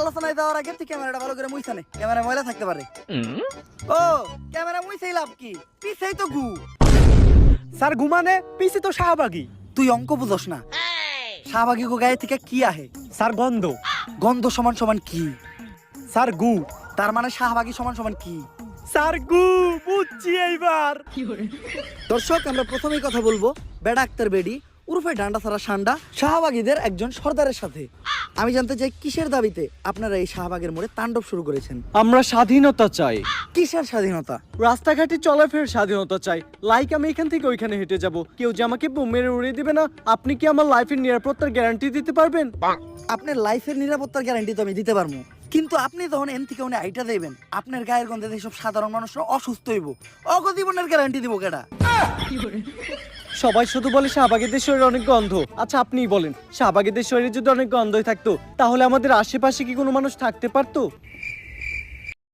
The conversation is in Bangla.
আলোচনায় যাওয়ার আগে তুই ক্যামেরাটা ভালো করে মুইছা নে, ক্যামেরা ময়লা থাকতে পারে। ও ক্যামেরা মুইছাই লাভ কি, পিছেই তো গু। স্যার ঘুমানে পিছে তো শাহবাগী। তুই অঙ্ক বুঝস না, শাহবাগী গো গায়ে থেকে কি আহে? স্যার গন্ধ। গন্ধ সমান সমান কি? স্যার গু। তার মানে শাহবাগী সমান সমান কি? স্যার গু, বুঝছি এইবার। দর্শক, আমরা প্রথমেই কথা বলবো বেডা আক্তার বেডি উরফে ডান্ডা সারা সান্ডা শাহবাগীদের একজন সর্দারের সাথে। আমি জানতে চাই কিসের দাবিতে আপনারা এই শাহবাগের মোড়ে তাণ্ডব শুরু করেছেন? আমরা স্বাধীনতা চাই। কিসের স্বাধীনতা? রাস্তাঘাটে চলাফেরার স্বাধীনতা চাই। লাইক আমি এখান থেকে ওইখানে হেঁটে যাব, কেউ যে আমাকে বোম মেরে উড়িয়ে দিবে না। আপনি কি আমার লাইফের নিরাপত্তার গ্যারান্টি দিতে পারবেন? আপনার লাইফের নিরাপত্তার গ্যারান্টি তো আমি দিতে পারবো, কিন্তু আপনি যখন এন থেকে উনি আইটা দেবেন, আপনার গায়ের গন্ধে এইসব সাধারণ মানুষরা অসুস্থ হইব, অগজীবনের গ্যারান্টি দিব কেডা? সবাই শুধু বলে শাহবাগীদের শরীরে অনেক গন্ধ। আচ্ছা আপনিই বলেন, শাহবাগীদের শরীরে যদি অনেক গন্ধই থাকতো তাহলে আমাদের আশেপাশে কি কোনো মানুষ থাকতে পারতো?